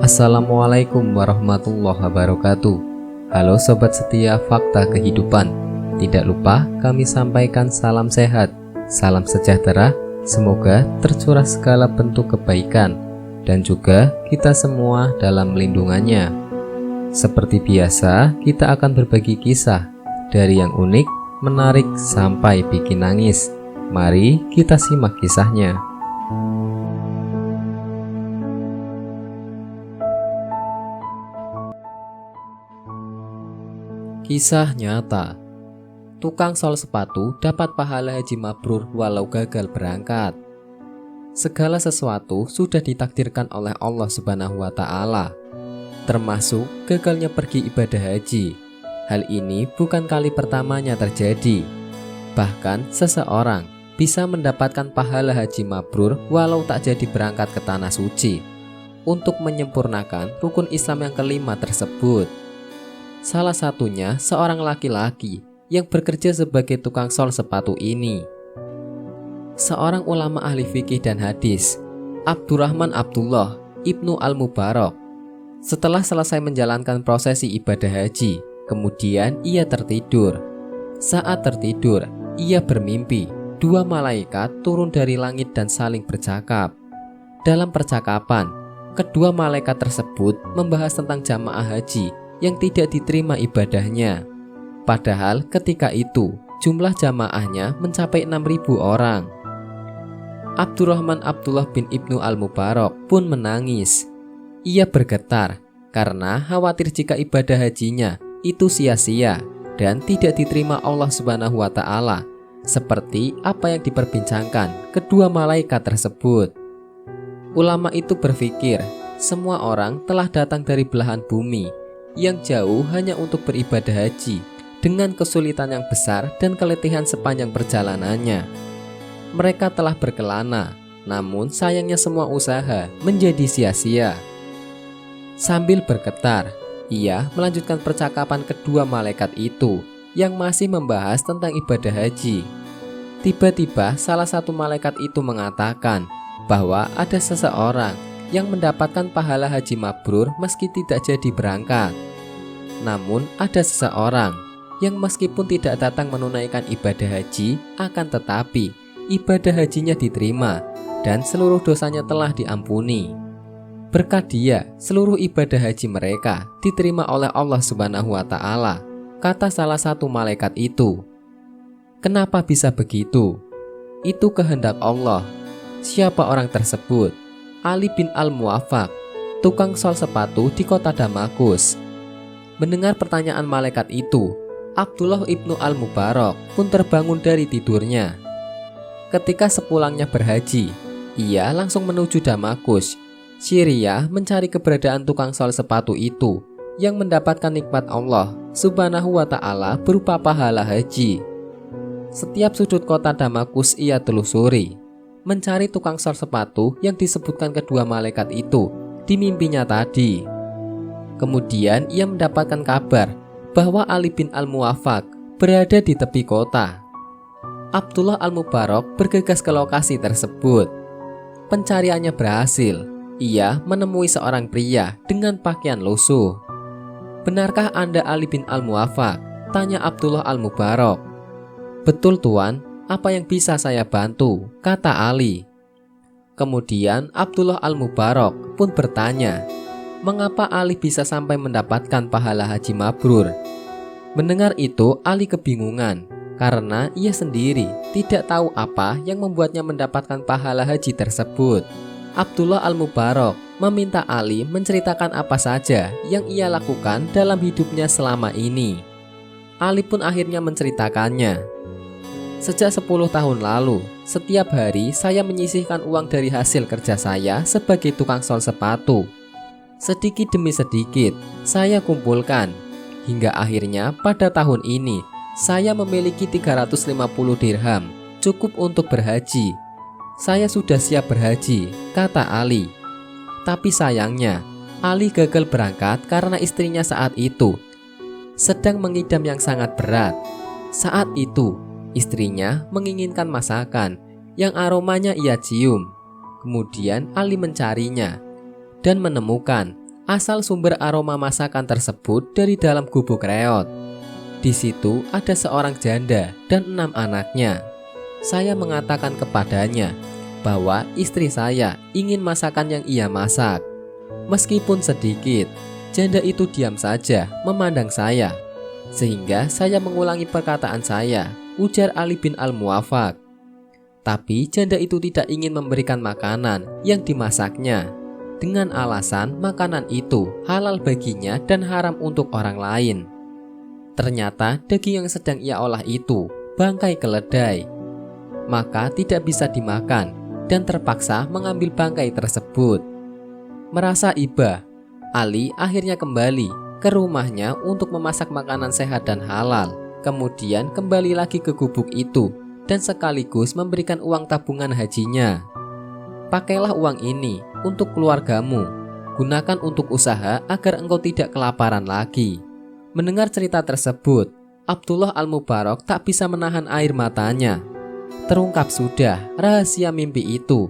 Assalamualaikum warahmatullahi wabarakatuh. Halo sobat setia Fakta Kehidupan. Tidak lupa kami sampaikan salam sehat, salam sejahtera. Semoga tercurah segala bentuk kebaikan dan juga kita semua dalam lindungannya. Seperti biasa, kita akan berbagi kisah dari yang unik, menarik sampai bikin nangis. Mari kita simak kisahnya. Kisah nyata. Tukang sol sepatu dapat pahala haji mabrur walau gagal berangkat. Segala sesuatu sudah ditakdirkan oleh Allah Subhanahu wa Ta'ala, termasuk gagalnya pergi ibadah haji. Hal ini bukan kali pertamanya terjadi. Bahkan seseorang bisa mendapatkan pahala haji mabrur walau tak jadi berangkat ke tanah suci untuk menyempurnakan rukun Islam yang kelima tersebut. Salah satunya seorang laki-laki yang bekerja sebagai tukang sol sepatu ini. Seorang ulama ahli fikih dan hadis, Abdurrahman Abdullah Ibnu Al-Mubarak, setelah selesai menjalankan prosesi ibadah haji, kemudian ia tertidur. Saat tertidur, ia bermimpi dua malaikat turun dari langit dan saling bercakap. Dalam percakapan, kedua malaikat tersebut membahas tentang jamaah haji yang tidak diterima ibadahnya. Padahal ketika itu jumlah jamaahnya mencapai 6.000 orang. Abdurrahman Abdullah bin Ibnu Al-Mubarak pun menangis. Ia bergetar karena khawatir jika ibadah hajinya itu sia-sia dan tidak diterima Allah Subhanahu wa Ta'ala, seperti apa yang diperbincangkan kedua malaikat tersebut. Ulama itu berpikir semua orang telah datang dari belahan bumi yang jauh hanya untuk beribadah haji dengan kesulitan yang besar dan keletihan sepanjang perjalanannya. Mereka telah berkelana, namun sayangnya semua usaha menjadi sia-sia. Sambil bergetar, ia melanjutkan percakapan kedua malaikat itu yang masih membahas tentang ibadah haji. Tiba-tiba salah satu malaikat itu mengatakan bahwa ada seseorang yang mendapatkan pahala haji mabrur meski tidak jadi berangkat. Namun ada seseorang yang meskipun tidak datang menunaikan ibadah haji, akan tetapi ibadah hajinya diterima dan seluruh dosanya telah diampuni. Berkat dia, seluruh ibadah haji mereka diterima oleh Allah Subhanahu wa Ta'ala, kata salah satu malaikat itu. Kenapa bisa begitu? Itu kehendak Allah. Siapa orang tersebut? Ali bin Al-Muwaffaq, tukang sol sepatu di kota Damaskus. Mendengar pertanyaan malaikat itu, Abdullah Ibnu Al-Mubarak pun terbangun dari tidurnya. Ketika sepulangnya berhaji, ia langsung menuju Damaskus, Syria, mencari keberadaan tukang sol sepatu itu yang mendapatkan nikmat Allah Subhanahu wa Ta'ala berupa pahala haji. Setiap sudut kota Damaskus ia telusuri, mencari tukang sol sepatu yang disebutkan kedua malaikat itu di mimpinya tadi. Kemudian ia mendapatkan kabar bahwa Ali bin Al-Muwaffaq berada di tepi kota. Abdullah Al-Mubarak bergegas ke lokasi tersebut. Pencariannya berhasil. Ia menemui seorang pria dengan pakaian lusuh. "Benarkah Anda Ali bin Al-Muwaffaq?" tanya Abdullah Al-Mubarak. "Betul Tuan, apa yang bisa saya bantu?" kata Ali. Kemudian Abdullah Al-Mubarak pun bertanya, mengapa Ali bisa sampai mendapatkan pahala haji mabrur? Mendengar itu, Ali kebingungan karena ia sendiri tidak tahu apa yang membuatnya mendapatkan pahala haji tersebut. Abdullah Al-Mubarak meminta Ali menceritakan apa saja yang ia lakukan dalam hidupnya selama ini. Ali pun akhirnya menceritakannya. "Sejak 10 tahun lalu, setiap hari saya menyisihkan uang dari hasil kerja saya sebagai tukang sol sepatu. Sedikit demi sedikit, saya kumpulkan. Hingga akhirnya pada tahun ini, saya memiliki 350 dirham, cukup untuk berhaji. Saya sudah siap berhaji," kata Ali. Tapi sayangnya, Ali gagal berangkat karena istrinya saat itu sedang mengidam yang sangat berat. Saat itu, istrinya menginginkan masakan yang aromanya ia cium. Kemudian Ali mencarinya dan menemukan asal sumber aroma masakan tersebut dari dalam gubuk reot. Di situ ada seorang janda dan 6 anaknya. Saya mengatakan kepadanya bahwa istri saya ingin masakan yang ia masak. Meskipun sedikit, janda itu diam saja memandang saya. Sehingga saya mengulangi perkataan saya, ujar Ali bin Al-Muwafaq. Tapi janda itu tidak ingin memberikan makanan yang dimasaknya, dengan alasan makanan itu halal baginya dan haram untuk orang lain. Ternyata daging yang sedang ia olah itu bangkai keledai. Maka tidak bisa dimakan dan terpaksa mengambil bangkai tersebut. Merasa iba, Ali akhirnya kembali ke rumahnya untuk memasak makanan sehat dan halal. Kemudian kembali lagi ke gubuk itu dan sekaligus memberikan uang tabungan hajinya. Pakailah uang ini untuk keluargamu. Gunakan untuk usaha agar engkau tidak kelaparan lagi. Mendengar cerita tersebut, Abdullah Al-Mubarak tak bisa menahan air matanya. Terungkap sudah rahasia mimpi itu.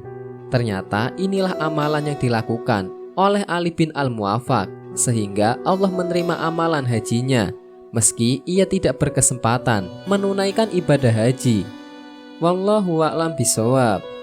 Ternyata inilah amalan yang dilakukan oleh Ali bin Al-Muwafaq, sehingga Allah menerima amalan hajinya, meski ia tidak berkesempatan menunaikan ibadah haji. Wallahu a'lam bishawab.